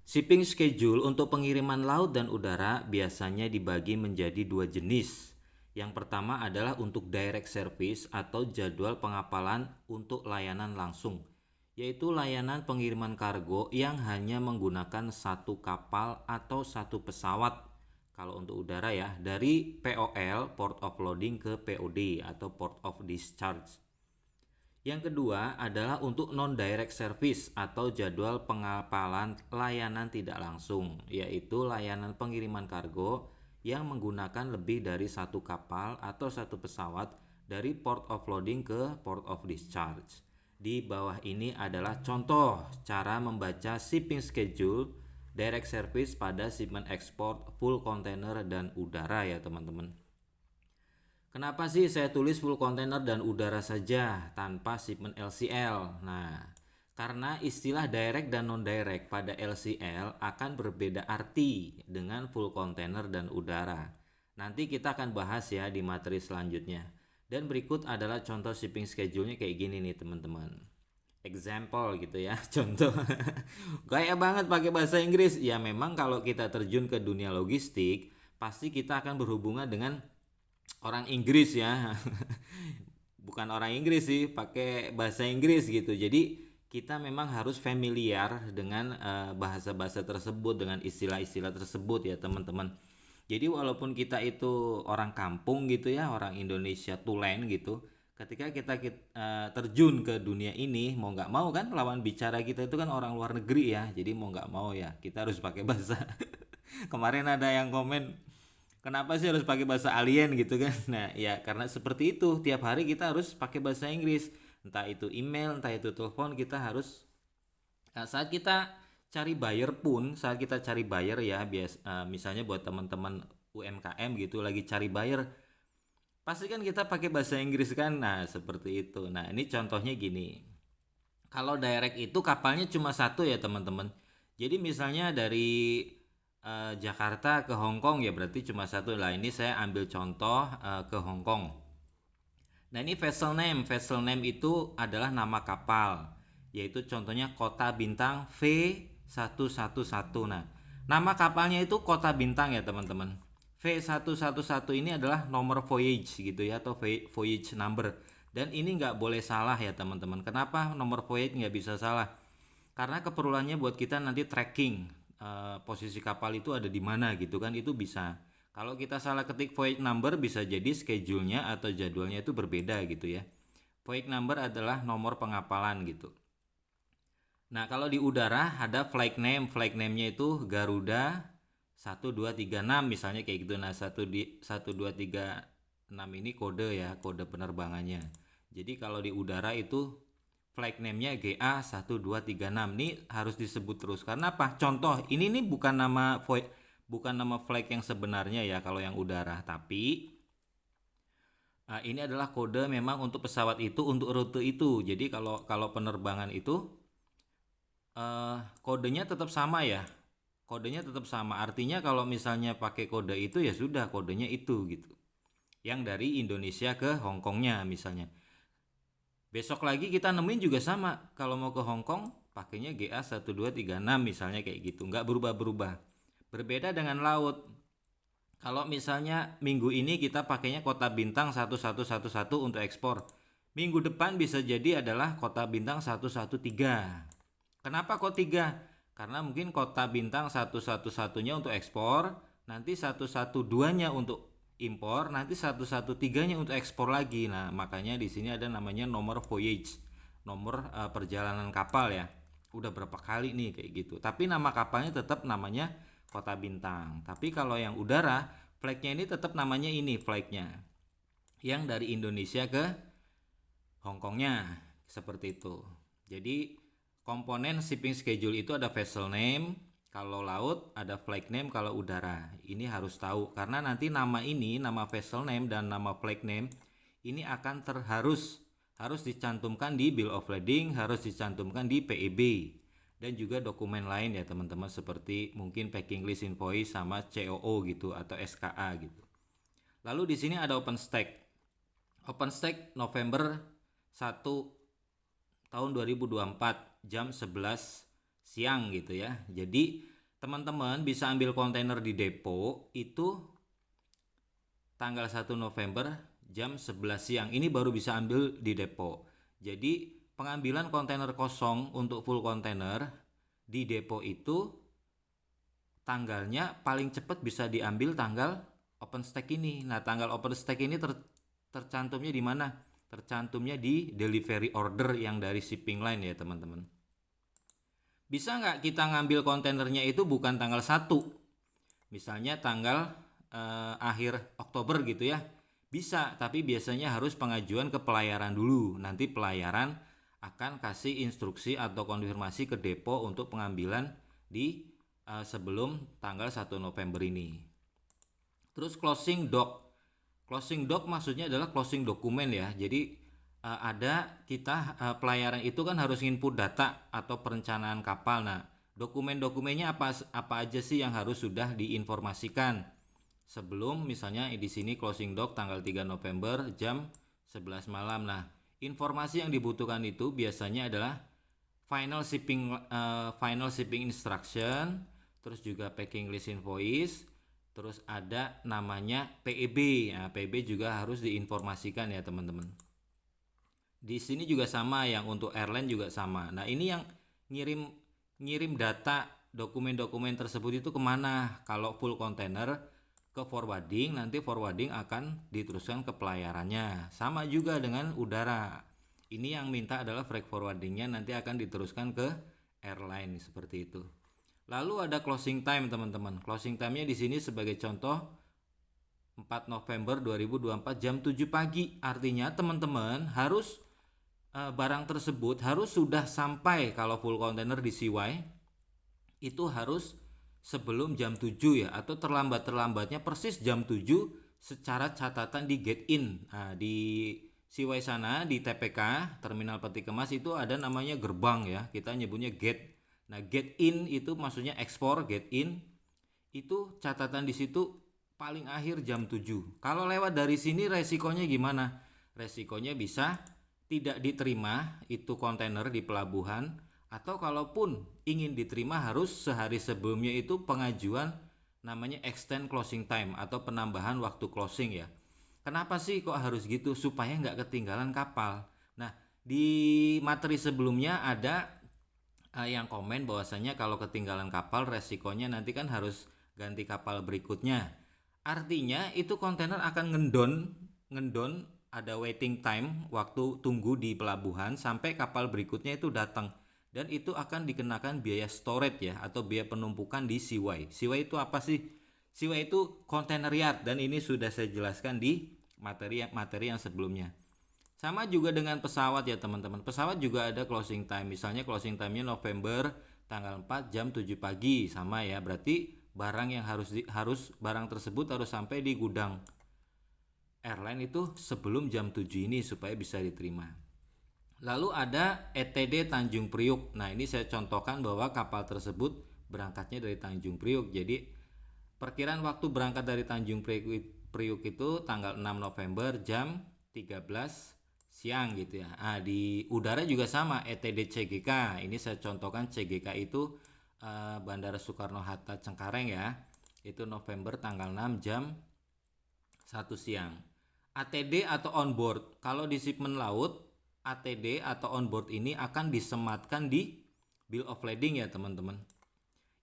Shipping schedule untuk pengiriman laut dan udara biasanya dibagi menjadi dua jenis. Yang pertama adalah untuk direct service atau jadwal pengapalan untuk layanan langsung, yaitu layanan pengiriman kargo yang hanya menggunakan satu kapal atau satu pesawat. Kalau untuk udara ya, dari POL (Port of Loading) ke POD atau Port of Discharge. Yang kedua adalah untuk non-direct service atau jadwal pengapalan layanan tidak langsung, yaitu layanan pengiriman kargo yang menggunakan lebih dari satu kapal atau satu pesawat dari port of loading ke port of discharge. Di bawah ini adalah contoh cara membaca shipping schedule direct service pada shipment export full container dan udara ya teman-teman. Kenapa sih saya tulis full container dan udara saja tanpa shipment LCL? Nah, karena istilah direct dan non-direct pada LCL akan berbeda arti dengan full container dan udara. Nanti kita akan bahas ya di materi selanjutnya. Dan berikut adalah contoh shipping schedule-nya kayak gini nih teman-teman. Example gitu ya, contoh. Kayak banget pakai bahasa Inggris. Ya memang kalau kita terjun ke dunia logistik, pasti kita akan berhubungan dengan orang Inggris ya. Bukan orang Inggris sih, pakai bahasa Inggris gitu. Jadi kita memang harus familiar dengan bahasa-bahasa tersebut, dengan istilah-istilah tersebut ya teman-teman. Jadi walaupun kita itu orang kampung gitu ya, orang Indonesia tulen gitu, ketika kita terjun ke dunia ini, mau nggak mau kan lawan bicara kita itu kan orang luar negeri ya. Jadi mau nggak mau ya kita harus pakai bahasa. Kemarin ada yang komen, kenapa sih harus pakai bahasa alien gitu kan? Nah, ya karena seperti itu. Tiap hari kita harus pakai bahasa Inggris. Entah itu email, entah itu telepon, kita harus saat kita cari buyer pun, saat kita cari buyer ya, misalnya buat teman-teman UMKM gitu lagi cari buyer, pasti kan kita pakai bahasa Inggris kan. Nah, seperti itu. Nah, ini contohnya gini. Kalau direct itu kapalnya cuma satu ya teman-teman. Jadi misalnya dari Jakarta ke Hong Kong ya berarti cuma satu lah. Ini saya ambil contoh ke Hong Kong. Nah ini vessel name. Vessel name itu adalah nama kapal. Yaitu contohnya Kota Bintang V111. Nah nama kapalnya itu Kota Bintang ya teman-teman. V111 ini adalah nomor voyage gitu ya, atau voyage number. Dan ini nggak boleh salah ya teman-teman. Kenapa nomor voyage nggak bisa salah? Karena keperluannya buat kita nanti tracking posisi kapal itu ada di mana gitu kan, itu bisa. Kalau kita salah ketik voyage number bisa jadi schedule-nya atau jadwalnya itu berbeda gitu ya. Voyage number adalah nomor pengapalan gitu. Nah kalau di udara ada flight name. Flight name-nya itu Garuda 1236 misalnya kayak gitu. Nah 1236 ini kode ya, kode penerbangannya. Jadi kalau di udara itu flight name-nya GA1236. Ini harus disebut terus karena apa? Contoh, ini nih bukan nama flight yang sebenarnya ya kalau yang udara, tapi ini adalah kode memang untuk pesawat itu, untuk rute itu. Jadi kalau kalau penerbangan itu kodenya tetap sama ya. Kodenya tetap sama. Artinya kalau misalnya pakai kode itu ya sudah kodenya itu gitu. Yang dari Indonesia ke Hong Kongnya misalnya. Besok lagi kita nemuin juga sama. Kalau mau ke Hong Kong pakainya GA1236 misalnya kayak gitu. Nggak berubah-berubah. Berbeda dengan laut. Kalau misalnya minggu ini kita pakainya Kota Bintang 1111 untuk ekspor. Minggu depan bisa jadi adalah Kota Bintang 113. Kenapa kok 3? Karena mungkin Kota Bintang 111-nya untuk ekspor, nanti 112-nya untuk impor, nanti 113-nya untuk ekspor lagi. Nah, makanya di sini ada namanya nomor voyage, nomor perjalanan kapal ya. Udah berapa kali nih kayak gitu. Tapi nama kapalnya tetap namanya Kota Bintang. Tapi kalau yang udara, flagnya ini tetap namanya ini flagnya. Yang dari Indonesia ke Hongkongnya seperti itu. Jadi komponen shipping schedule itu ada vessel name, kalau laut ada flag name, kalau udara. Ini harus tahu karena nanti nama ini, nama vessel name dan nama flag name ini akan harus dicantumkan di bill of lading, harus dicantumkan di PEB dan juga dokumen lain ya teman-teman, seperti mungkin packing list invoice sama COO gitu atau SKA gitu. Lalu di sini ada OpenStack. OpenStack November 1 tahun 2024 jam 11 siang gitu ya. Jadi Teman-teman bisa ambil kontainer di depo itu tanggal 1 November jam 11 siang. Ini baru bisa ambil di depo. Jadi pengambilan kontainer kosong untuk full kontainer di depo itu tanggalnya paling cepat bisa diambil tanggal open stack ini. Nah, tanggal open stack ini tercantumnya di mana? Tercantumnya di delivery order yang dari shipping line ya teman-teman. Bisa nggak kita ngambil kontainernya itu bukan tanggal 1? Misalnya tanggal akhir Oktober gitu ya. Bisa, tapi biasanya harus pengajuan ke pelayaran dulu. Nanti pelayaran akan kasih instruksi atau konfirmasi ke depo untuk pengambilan di sebelum tanggal 1 November ini. Terus closing doc. Closing doc maksudnya adalah closing dokumen ya. Jadi ada kita pelayaran itu kan harus input data atau perencanaan kapal. Nah, dokumen-dokumennya apa aja sih yang harus sudah diinformasikan sebelum, misalnya di sini closing doc tanggal 3 November jam 11 malam. Nah, informasi yang dibutuhkan itu biasanya adalah final shipping instruction, terus juga packing list invoice, terus ada namanya PEB. Nah, PEB juga harus diinformasikan ya teman-teman. Di sini juga sama, yang untuk airline juga sama. Nah, ini yang ngirim data dokumen-dokumen tersebut itu kemana? Kalau full container ke forwarding, nanti forwarding akan diteruskan ke pelayarannya. Sama juga dengan udara. Ini yang minta adalah freight forwardingnya nanti akan diteruskan ke airline seperti itu. Lalu ada closing time teman-teman. Closing time-nya di sini sebagai contoh 4 November 2024 jam 7 pagi. Artinya teman-teman harus barang tersebut harus sudah sampai, kalau full container di CY itu harus sebelum jam 7 ya, atau terlambatnya persis jam 7 secara catatan di gate in. Nah, di CY sana di TPK terminal peti kemas itu ada namanya gerbang ya, kita nyebutnya gate. Nah, gate in itu maksudnya ekspor, gate in itu catatan di situ paling akhir jam 7. Kalau lewat dari sini resikonya gimana? Resikonya bisa tidak diterima itu kontainer di pelabuhan, atau kalaupun ingin diterima harus sehari sebelumnya itu pengajuan namanya extend closing time atau penambahan waktu closing ya. Kenapa sih kok harus gitu? Supaya nggak ketinggalan kapal. Nah, di materi sebelumnya ada yang komen bahwasanya kalau ketinggalan kapal resikonya nanti kan harus ganti kapal berikutnya. Artinya itu kontainer akan ngendon ada waiting time, waktu tunggu di pelabuhan sampai kapal berikutnya itu datang, dan itu akan dikenakan biaya storage ya, atau biaya penumpukan di CY. CY itu apa sih? CY itu container yard, dan ini sudah saya jelaskan di materi yang sebelumnya. Sama juga dengan pesawat ya teman-teman. Pesawat juga ada closing time. Misalnya closing time-nya November tanggal 4 jam 7 pagi, sama ya. Berarti barang yang harus barang tersebut harus sampai di gudang airline itu sebelum jam 7 ini supaya bisa diterima. Lalu ada ETD Tanjung Priuk. Nah, ini saya contohkan bahwa kapal tersebut berangkatnya dari Tanjung Priuk. Jadi perkiraan waktu berangkat dari Tanjung Priuk itu tanggal 6 November jam 13 siang gitu ya. Di udara juga sama, ETD CGK. Ini saya contohkan, CGK itu Bandara Soekarno-Hatta Cengkareng ya. Itu November tanggal 6 jam 1 siang. ATD atau onboard. Kalau di shipment laut, ATD atau onboard ini akan disematkan di bill of lading ya teman-teman.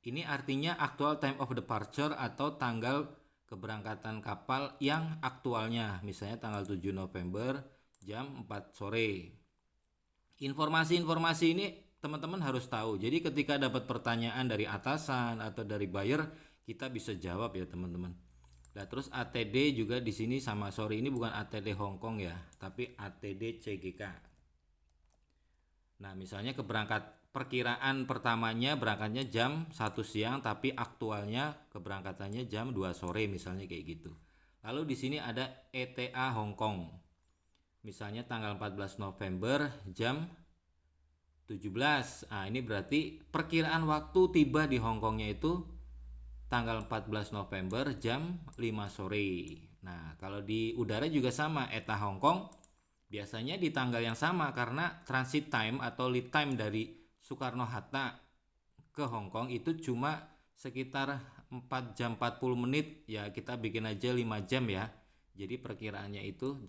Ini artinya actual time of departure atau tanggal keberangkatan kapal yang aktualnya. Misalnya tanggal 7 November jam 4 sore. Informasi-informasi ini teman-teman harus tahu. Jadi ketika dapat pertanyaan dari atasan atau dari buyer, kita bisa jawab ya teman-teman. Nah, terus ATD juga di sini sama, sorry ini bukan ATD Hong Kong ya, tapi ATD CGK. Nah, misalnya perkiraan pertamanya berangkatnya jam 1 siang tapi aktualnya keberangkatannya jam 2 sore misalnya kayak gitu. Lalu di sini ada ETA Hong Kong. Misalnya tanggal 14 November jam 17. Nah, ini berarti perkiraan waktu tiba di Hong Kongnya itu tanggal 14 November jam 5 sore. Nah, kalau di udara juga sama, ETA Hong Kong biasanya di tanggal yang sama karena transit time atau lead time dari Soekarno-Hatta ke Hong Kong itu cuma sekitar 4 jam 40 menit, ya kita bikin aja 5 jam ya. Jadi perkiraannya itu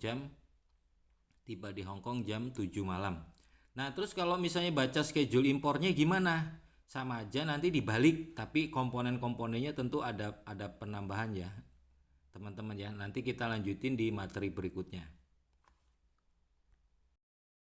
tiba di Hong Kong jam 7 malam. Nah, terus kalau misalnya baca schedule impornya gimana? Sama aja nanti dibalik, tapi komponen-komponennya tentu ada penambahan ya, teman-teman ya. Nanti kita lanjutin di materi berikutnya.